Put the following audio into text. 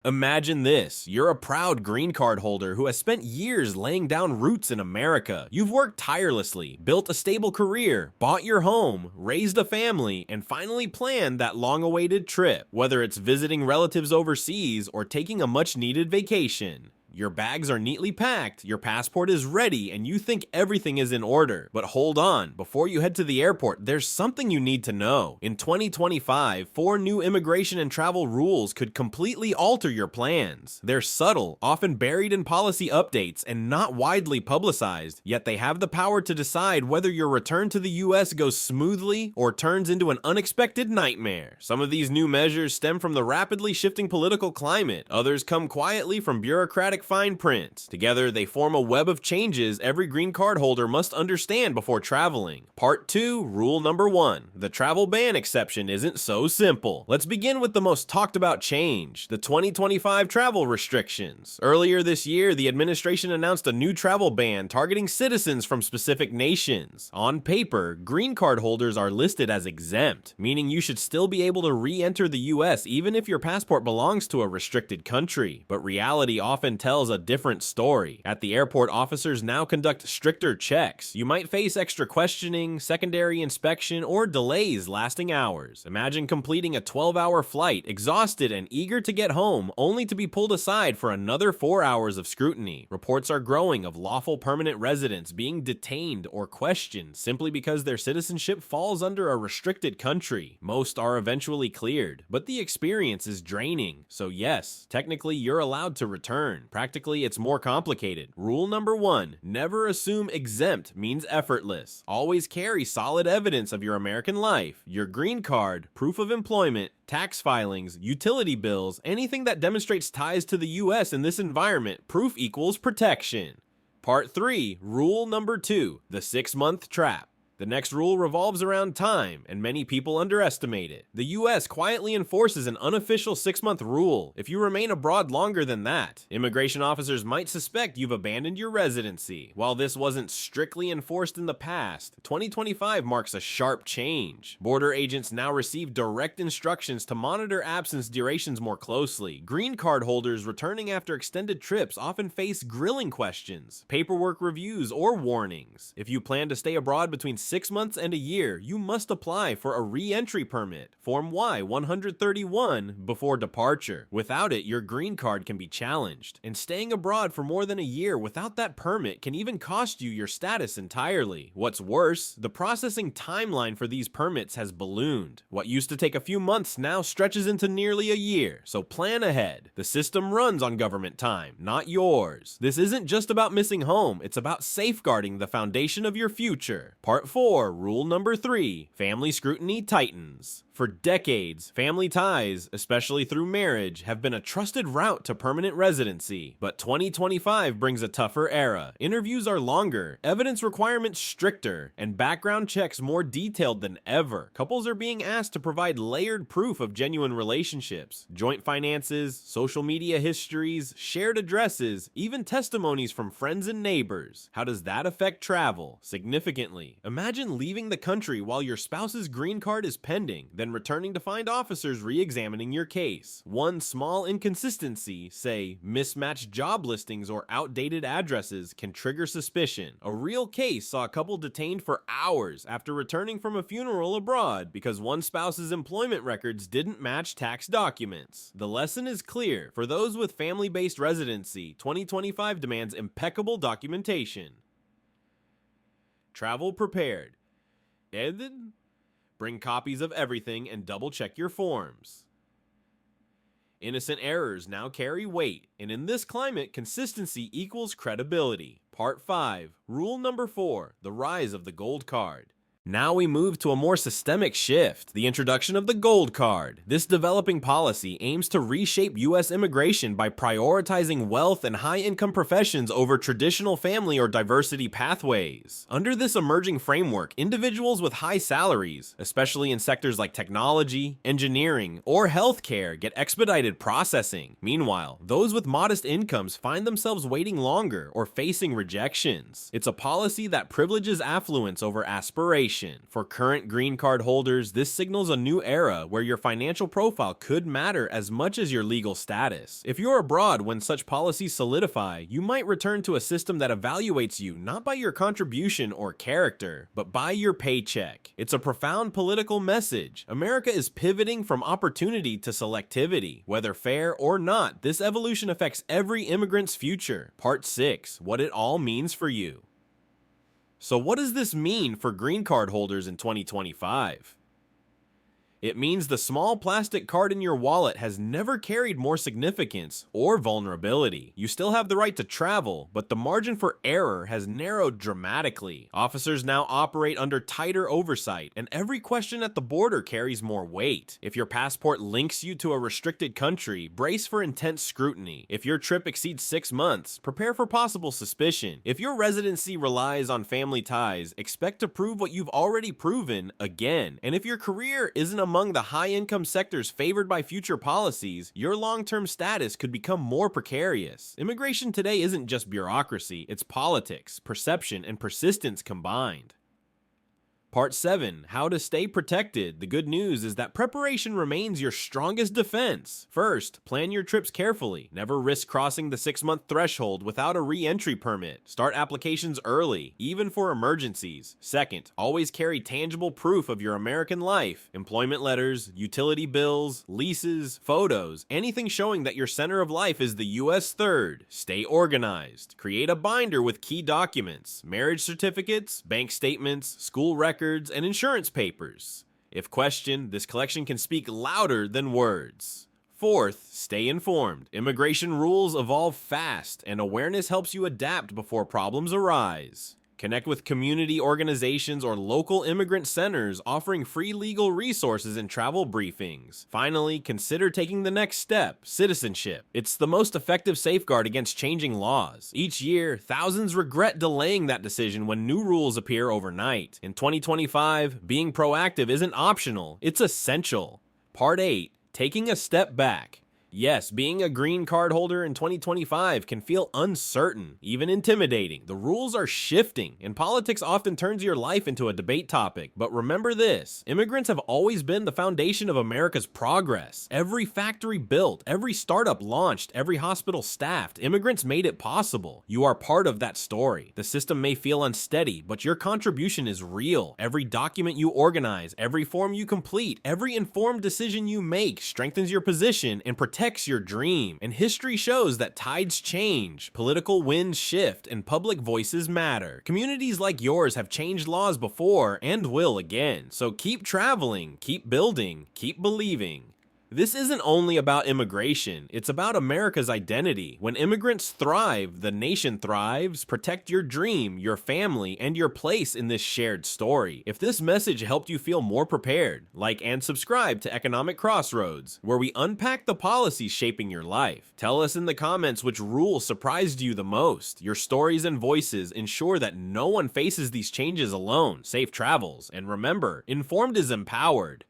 Imagine this. You're a proud green card holder who has spent years laying down roots in America. You've worked tirelessly, built a stable career, bought your home, raised a family, and finally planned that long-awaited trip, whether it's visiting relatives overseas or taking a much-needed vacation. Your bags are neatly packed, your passport is ready, and you think everything is in order. But hold on, before you head to the airport, there's something you need to know. In 2025, 4 new immigration and travel rules could completely alter your plans. They're subtle, often buried in policy updates, and not widely publicized, yet they have the power to decide whether your return to the US goes smoothly or turns into an unexpected nightmare. Some of these new measures stem from the rapidly shifting political climate, others come quietly from bureaucratic fine print. Together, they form a web of changes every green card holder must understand before traveling. Part 2, Rule number 1. The travel ban exception isn't so simple. Let's begin with the most talked about change, the 2025 travel restrictions. Earlier this year, the administration announced a new travel ban targeting citizens from specific nations. On paper, green card holders are listed as exempt, meaning you should still be able to re-enter the US even if your passport belongs to a restricted country. But reality often tells a different story. At the airport, officers now conduct stricter checks. You might face extra questioning, secondary inspection, or delays lasting hours. Imagine completing a 12-hour flight, exhausted and eager to get home, only to be pulled aside for another 4 hours of scrutiny. Reports are growing of lawful permanent residents being detained or questioned simply because their citizenship falls under a restricted country. Most are eventually cleared, but the experience is draining. So yes, technically you're allowed to return. Practically, it's more complicated. Rule number 1, never assume exempt means effortless. Always carry solid evidence of your American life, your green card, proof of employment, tax filings, utility bills, anything that demonstrates ties to the US in this environment. Proof equals protection. Part 3, Rule number 2, the 6-month trap. The next rule revolves around time, and many people underestimate it. The US quietly enforces an unofficial 6-month rule. If you remain abroad longer than that, immigration officers might suspect you've abandoned your residency. While this wasn't strictly enforced in the past, 2025 marks a sharp change. Border agents now receive direct instructions to monitor absence durations more closely. Green card holders returning after extended trips often face grilling questions, paperwork reviews, or warnings. If you plan to stay abroad between 6 months and a year, you must apply for a re-entry permit, Form Y-131, before departure. Without it, your green card can be challenged, and staying abroad for more than a year without that permit can even cost you your status entirely. What's worse, the processing timeline for these permits has ballooned. What used to take a few months now stretches into nearly a year, so plan ahead. The system runs on government time, not yours. This isn't just about missing home, it's about safeguarding the foundation of your future. Part 4, Rule number 3, family scrutiny tightens. For decades, family ties, especially through marriage, have been a trusted route to permanent residency. But 2025 brings a tougher era. Interviews are longer, evidence requirements stricter, and background checks more detailed than ever. Couples are being asked to provide layered proof of genuine relationships, joint finances, social media histories, shared addresses, even testimonies from friends and neighbors. How does that affect travel? Significantly. Imagine leaving the country while your spouse's green card is pending, then returning to find officers re-examining your case. One small inconsistency, say mismatched job listings or outdated addresses, can trigger suspicion. A real case saw a couple detained for hours after returning from a funeral abroad because one spouse's employment records didn't match tax documents. The lesson is clear. For those with family-based residency, 2025 demands impeccable documentation. Travel prepared. And then bring copies of everything and double check your forms. Innocent errors now carry weight, and in this climate, consistency equals credibility. Part 5, Rule number 4, the rise of the gold card. Now we move to a more systemic shift, the introduction of the gold card. This developing policy aims to reshape US immigration by prioritizing wealth and high-income professions over traditional family or diversity pathways. Under this emerging framework, individuals with high salaries, especially in sectors like technology, engineering, or healthcare, get expedited processing. Meanwhile, those with modest incomes find themselves waiting longer or facing rejections. It's a policy that privileges affluence over aspiration. nation. For current green card holders, this signals a new era where your financial profile could matter as much as your legal status. If you're abroad when such policies solidify, you might return to a system that evaluates you not by your contribution or character, but by your paycheck. It's a profound political message. America is pivoting from opportunity to selectivity. Whether fair or not, this evolution affects every immigrant's future. Part 6. What it all means for you. So what does this mean for green card holders in 2025? It means the small plastic card in your wallet has never carried more significance or vulnerability. You still have the right to travel, but the margin for error has narrowed dramatically. Officers now operate under tighter oversight, and every question at the border carries more weight. If your passport links you to a restricted country, brace for intense scrutiny. If your trip exceeds 6 months, prepare for possible suspicion. If your residency relies on family ties, expect to prove what you've already proven again. And if your career isn't among the high-income sectors favored by future policies, your long-term status could become more precarious. Immigration today isn't just bureaucracy, it's politics, perception, and persistence combined. Part 7. How to stay protected. The good news is that preparation remains your strongest defense. First, plan your trips carefully. Never risk crossing the 6-month threshold without a re-entry permit. Start applications early, even for emergencies. Second, always carry tangible proof of your American life. Employment letters, utility bills, leases, photos, anything showing that your center of life is the US. Third, stay organized. Create a binder with key documents, marriage certificates, bank statements, school records, and insurance papers. If questioned, this collection can speak louder than words. Fourth, stay informed. Immigration rules evolve fast, and awareness helps you adapt before problems arise. Connect with community organizations or local immigrant centers offering free legal resources and travel briefings. Finally, consider taking the next step, citizenship. It's the most effective safeguard against changing laws. Each year, thousands regret delaying that decision when new rules appear overnight. In 2025, being proactive isn't optional, it's essential. Part 8. Taking a step back. Yes, being a green card holder in 2025 can feel uncertain, even intimidating. The rules are shifting, and politics often turns your life into a debate topic. But remember this, immigrants have always been the foundation of America's progress. Every factory built, every startup launched, every hospital staffed, immigrants made it possible. You are part of that story. The system may feel unsteady, but your contribution is real. Every document you organize, every form you complete, every informed decision you make strengthens your position and protects your dream. And history shows that tides change, political winds shift, and public voices matter. Communities like yours have changed laws before and will again. So keep traveling, keep building, keep believing. This isn't only about immigration, it's about America's identity. When immigrants thrive, the nation thrives. Protect your dream, your family, and your place in this shared story. If this message helped you feel more prepared, like and subscribe to Economic Crossroads, where we unpack the policies shaping your life. Tell us in the comments which rule surprised you the most. Your stories and voices ensure that no one faces these changes alone. Safe travels, and remember, informed is empowered.